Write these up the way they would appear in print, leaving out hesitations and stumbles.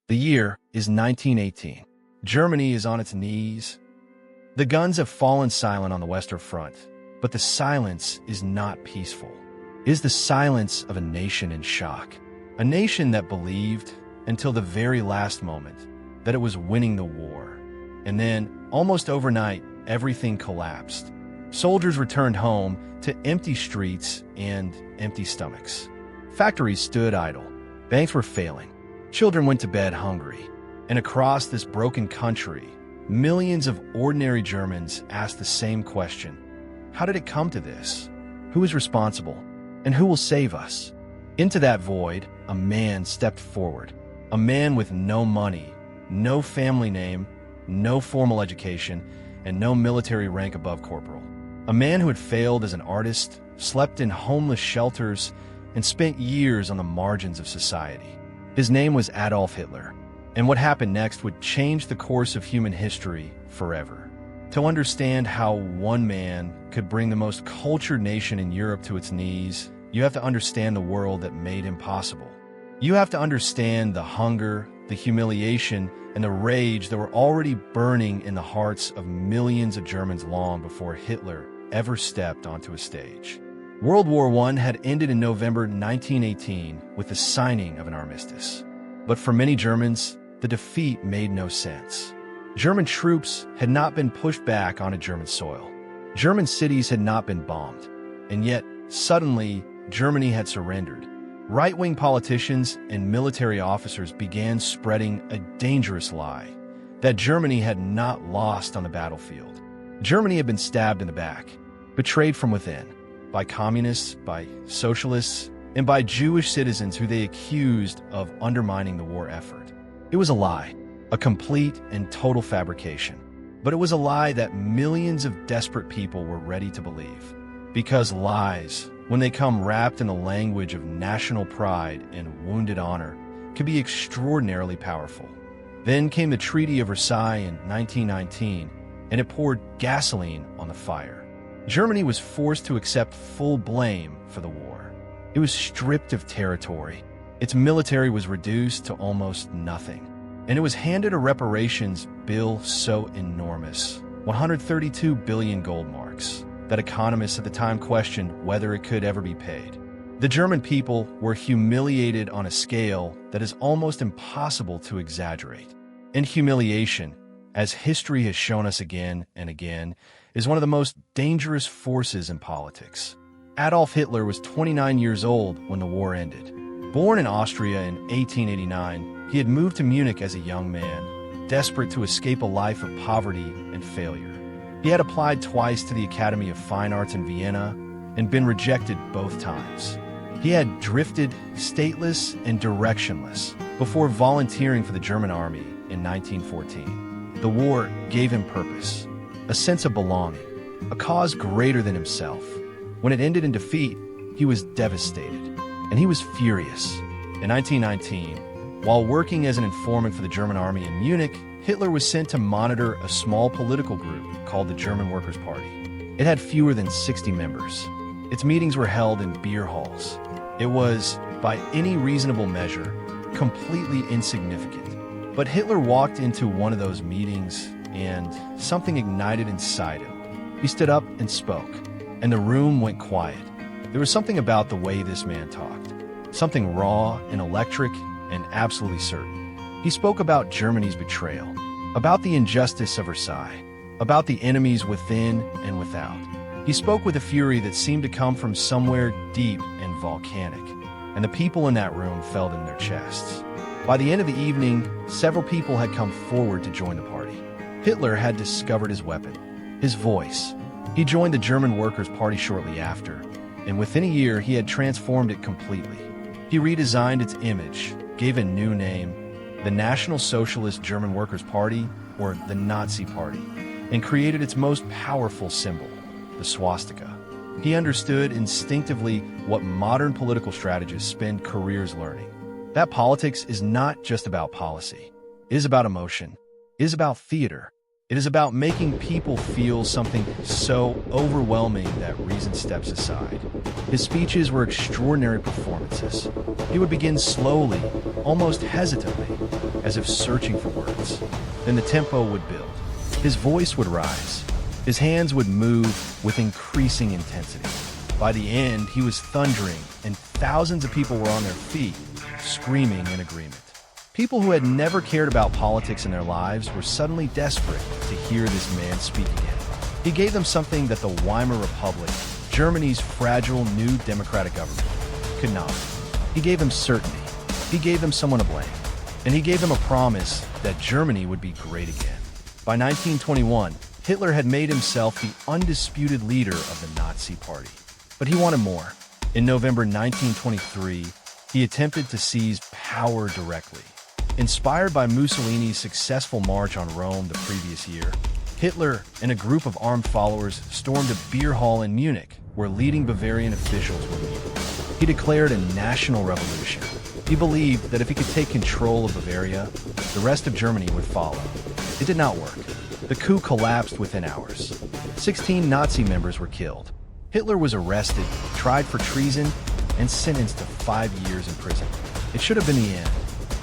The year is 1918. Germany is on its knees. The guns have fallen silent on the Western Front, but the silence is not peaceful. It is the silence of a nation in shock. A nation that believed, until the very last moment, that it was winning the war. And then, almost overnight, everything collapsed. Soldiers returned home to empty streets and empty stomachs. Factories stood idle. Banks were failing. Children went to bed hungry. And across this broken country, millions of ordinary Germans asked the same question. How did it come to this? Who is responsible? And who will save us? Into that void, a man stepped forward. A man with no money, no family name, no formal education, and no military rank above corporal. A man who had failed as an artist, slept in homeless shelters, and spent years on the margins of society. His name was Adolf Hitler, and what happened next would change the course of human history forever. To understand how one man could bring the most cultured nation in Europe to its knees, you have to understand the world that made him possible. You have to understand the hunger, the humiliation, and the rage that were already burning in the hearts of millions of Germans long before Hitler ever stepped onto a stage. World War I had ended in November 1918 with the signing of an armistice. But for many Germans, the defeat made no sense. German troops had not been pushed back onto German soil. German cities had not been bombed. And yet, suddenly, Germany had surrendered. Right-wing politicians and military officers began spreading a dangerous lie that Germany had not lost on the battlefield. Germany had been stabbed in the back, betrayed from within, by communists, by socialists, and by Jewish citizens who they accused of undermining the war effort. It was a lie, a complete and total fabrication. But it was a lie that millions of desperate people were ready to believe. Because lies, when they come wrapped in the language of national pride and wounded honor, can be extraordinarily powerful. Then came the Treaty of Versailles in 1919, and it poured gasoline on the fire. Germany was forced to accept full blame for the war. It was stripped of territory. Its military was reduced to almost nothing. And it was handed a reparations bill so enormous, 132 billion gold marks, that economists at the time questioned whether it could ever be paid. The German people were humiliated on a scale that is almost impossible to exaggerate. And humiliation, as history has shown us again and again, is one of the most dangerous forces in politics. Adolf Hitler was 29 years old when the war ended. Born in Austria in 1889, he had moved to Munich as a young man, desperate to escape a life of poverty and failure. He had applied twice to the Academy of Fine Arts in Vienna and been rejected both times. He had drifted stateless and directionless before volunteering for the German army in 1914. The war gave him purpose, a sense of belonging, a cause greater than himself. When it ended in defeat, he was devastated, and he was furious. In 1919, while working as an informant for the German army in Munich, Hitler was sent to monitor a small political group called the German Workers' Party. It had fewer than 60 members. Its meetings were held in beer halls. It was, by any reasonable measure, completely insignificant. But Hitler walked into one of those meetings, and something ignited inside him. He stood up and spoke, and the room went quiet. There was something about the way this man talked, something raw and electric and absolutely certain. He spoke about Germany's betrayal, about the injustice of Versailles, about the enemies within and without. He spoke with a fury that seemed to come from somewhere deep and volcanic, and the people in that room felt in their chests. By the end of the evening, several people had come forward to join the party. Hitler had discovered his weapon, his voice. He joined the German Workers' Party shortly after, and within a year he had transformed it completely. He redesigned its image, gave a new name, the National Socialist German Workers' Party, or the Nazi Party, and created its most powerful symbol, the swastika. He understood instinctively what modern political strategists spend careers learning. That politics is not just about policy. It is about emotion. It is about theater. It is about making people feel something so overwhelming that reason steps aside. His speeches were extraordinary performances. He would begin slowly, almost hesitantly, as if searching for words. Then the tempo would build. His voice would rise. His hands would move with increasing intensity. By the end, he was thundering, and thousands of people were on their feet, screaming in agreement. People who had never cared about politics in their lives were suddenly desperate to hear this man speak again. He gave them something that the Weimar Republic, Germany's fragile new democratic government, could not. He gave them certainty. He gave them someone to blame. And he gave them a promise that Germany would be great again. By 1921, Hitler had made himself the undisputed leader of the Nazi Party. But he wanted more. In November 1923, he attempted to seize power directly. Inspired by Mussolini's successful march on Rome the previous year, Hitler and a group of armed followers stormed a beer hall in Munich, where leading Bavarian officials were meeting. He declared a national revolution. He believed that if he could take control of Bavaria, the rest of Germany would follow. It did not work. The coup collapsed within hours. 16 Nazi members were killed. Hitler was arrested, tried for treason, and sentenced to 5 years in prison. It should have been the end.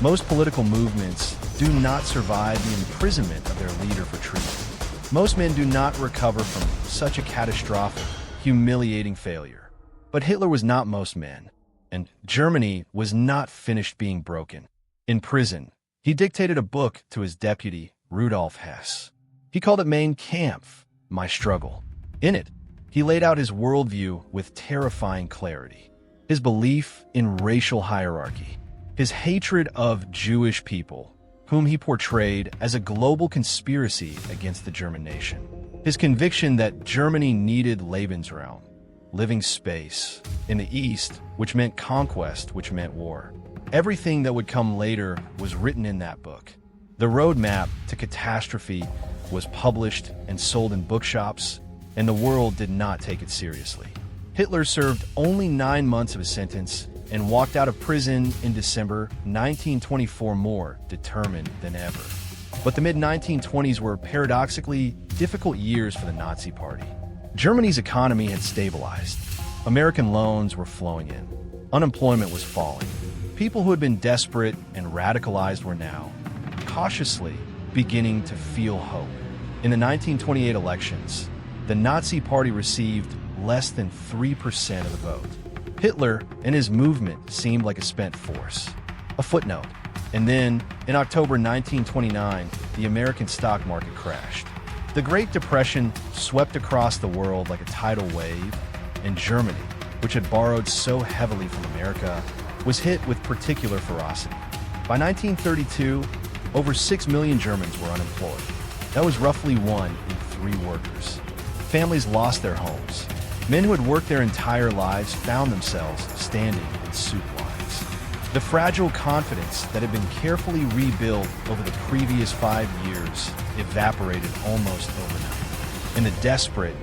Most political movements do not survive the imprisonment of their leader for treason. Most men do not recover from such a catastrophic, humiliating failure. But Hitler was not most men, and Germany was not finished being broken. In prison, he dictated a book to his deputy, Rudolf Hess. He called it Mein Kampf, My Struggle. In it, he laid out his worldview with terrifying clarity. His belief in racial hierarchy, his hatred of Jewish people, whom he portrayed as a global conspiracy against the German nation. His conviction that Germany needed Lebensraum, living space, in the East, which meant conquest, which meant war. Everything that would come later was written in that book. The roadmap to catastrophe was published and sold in bookshops, and the world did not take it seriously. Hitler served only 9 months of his sentence and walked out of prison in December 1924 more determined than ever. But the mid-1920s were paradoxically difficult years for the Nazi Party. Germany's economy had stabilized. American loans were flowing in. Unemployment was falling. People who had been desperate and radicalized were now, cautiously, beginning to feel hope. In the 1928 elections, the Nazi Party received less than 3% of the vote. Hitler and his movement seemed like a spent force, a footnote. And then, in October 1929, the American stock market crashed. The Great Depression swept across the world like a tidal wave, and Germany, which had borrowed so heavily from America, was hit with particular ferocity. By 1932, over 6 million Germans were unemployed. That was roughly 1 in 3 workers. Families lost their homes. Men who had worked their entire lives found themselves standing in soup lines. The fragile confidence that had been carefully rebuilt over the previous 5 years evaporated almost overnight. And the desperate,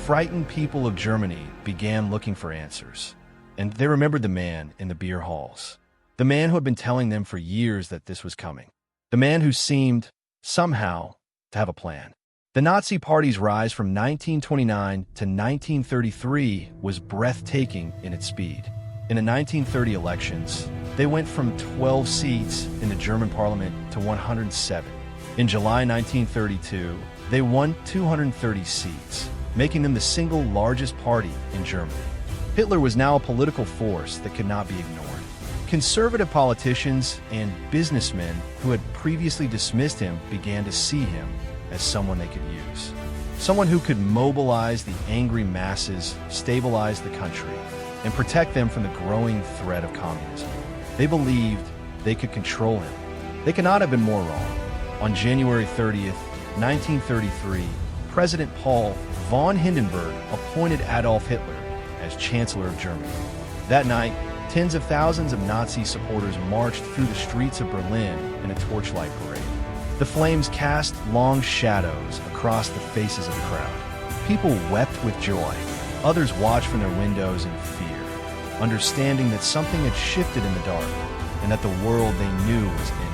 frightened people of Germany began looking for answers. And they remembered the man in the beer halls. The man who had been telling them for years that this was coming. The man who seemed, somehow, to have a plan. The Nazi Party's rise from 1929 to 1933 was breathtaking in its speed. In the 1930 elections, they went from 12 seats in the German parliament to 107. In July 1932, they won 230 seats, making them the single largest party in Germany. Hitler was now a political force that could not be ignored. Conservative politicians and businessmen who had previously dismissed him began to see him as someone they could use. Someone who could mobilize the angry masses, stabilize the country, and protect them from the growing threat of communism. They believed they could control him. They could not have been more wrong. On January 30th, 1933, President Paul von Hindenburg appointed Adolf Hitler as Chancellor of Germany. That night, tens of thousands of Nazi supporters marched through the streets of Berlin in a torchlight parade. The flames cast long shadows across the faces of the crowd. People wept with joy. Others watched from their windows in fear, understanding that something had shifted in the dark and that the world they knew was ending.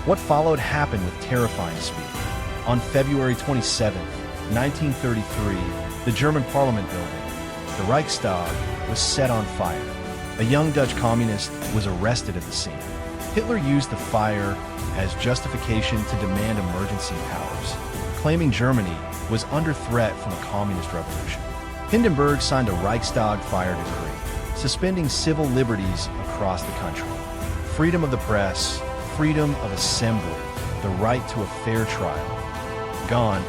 What followed happened with terrifying speed. On February 27, 1933, the German parliament building, the Reichstag, was set on fire. A young Dutch communist was arrested at the scene. Hitler used the fire as justification to demand emergency powers, claiming Germany was under threat from a communist revolution. Hindenburg signed a Reichstag fire decree, suspending civil liberties across the country. Freedom of the press, freedom of assembly, the right to a fair trial. Gone,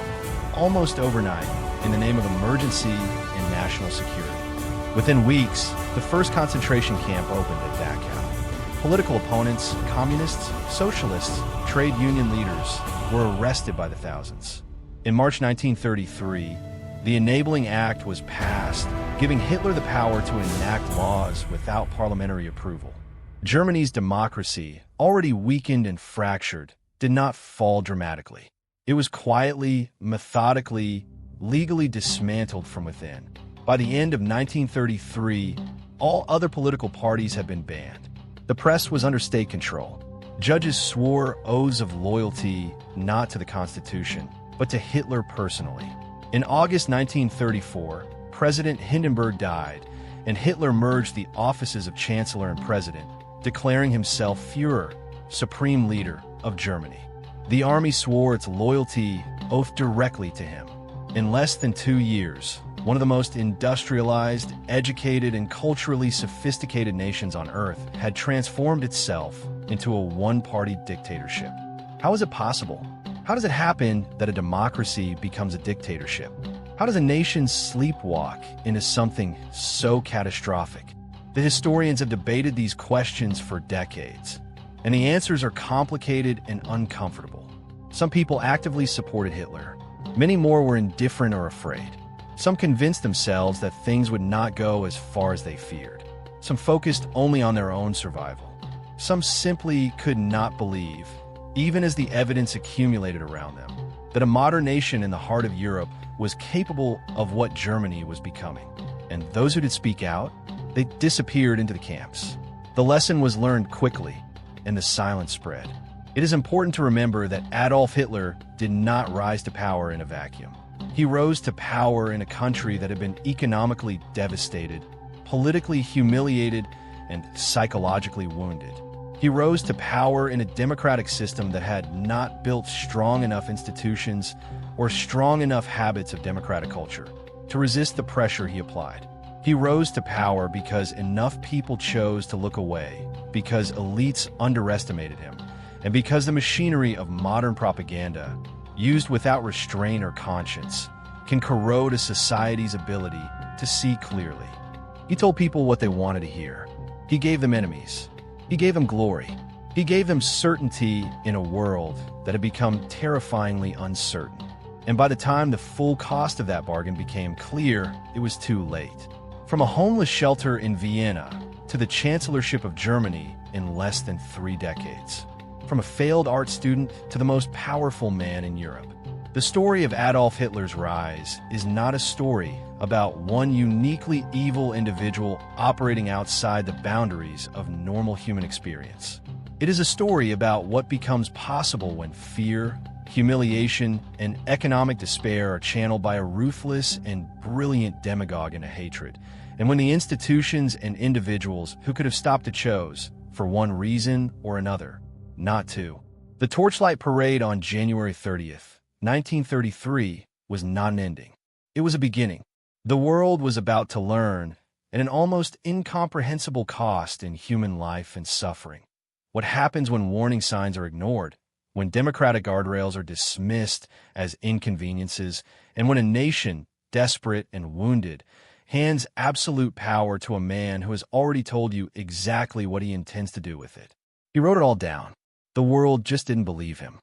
almost overnight, in the name of emergency and national security. Within weeks, the first concentration camp opened at Dachau. Political opponents, communists, socialists, trade union leaders were arrested by the thousands. In March 1933, the Enabling Act was passed, giving Hitler the power to enact laws without parliamentary approval. Germany's democracy, already weakened and fractured, did not fall dramatically. It was quietly, methodically, legally dismantled from within. By the end of 1933, all other political parties had been banned. The press was under state control. Judges swore oaths of loyalty not to the Constitution, but to Hitler personally. In August 1934, President Hindenburg died, and Hitler merged the offices of Chancellor and President, declaring himself Führer, supreme leader of Germany. The army swore its loyalty oath directly to him. In less than 2 years, one of the most industrialized, educated, and culturally sophisticated nations on Earth had transformed itself into a one-party dictatorship. How is it possible? How does it happen that a democracy becomes a dictatorship? How does a nation sleepwalk into something so catastrophic? The historians have debated these questions for decades, and the answers are complicated and uncomfortable. Some people actively supported Hitler. Many more were indifferent or afraid. Some convinced themselves that things would not go as far as they feared. Some focused only on their own survival. Some simply could not believe, even as the evidence accumulated around them, that a modern nation in the heart of Europe was capable of what Germany was becoming. And those who did speak out, they disappeared into the camps. The lesson was learned quickly, and the silence spread. It is important to remember that Adolf Hitler did not rise to power in a vacuum. He rose to power in a country that had been economically devastated, politically humiliated, and psychologically wounded. He rose to power in a democratic system that had not built strong enough institutions or strong enough habits of democratic culture to resist the pressure he applied. He rose to power because enough people chose to look away, because elites underestimated him, and because the machinery of modern propaganda, used without restraint or conscience, can corrode a society's ability to see clearly. He told people what they wanted to hear. He gave them enemies. He gave them glory. He gave them certainty in a world that had become terrifyingly uncertain. And by the time the full cost of that bargain became clear, it was too late. From a homeless shelter in Vienna to the chancellorship of Germany in less than 3 decades. From a failed art student to the most powerful man in Europe. The story of Adolf Hitler's rise is not a story about one uniquely evil individual operating outside the boundaries of normal human experience. It is a story about what becomes possible when fear, humiliation, and economic despair are channeled by a ruthless and brilliant demagogue into hatred, and when the institutions and individuals who could have stopped it chose, for one reason or another, not to. The Torchlight Parade on January 30th, 1933 was not an ending. It was a beginning. The world was about to learn, at an almost incomprehensible cost in human life and suffering, what happens when warning signs are ignored, when democratic guardrails are dismissed as inconveniences, and when a nation, desperate and wounded, hands absolute power to a man who has already told you exactly what he intends to do with it. He wrote it all down. The world just didn't believe him.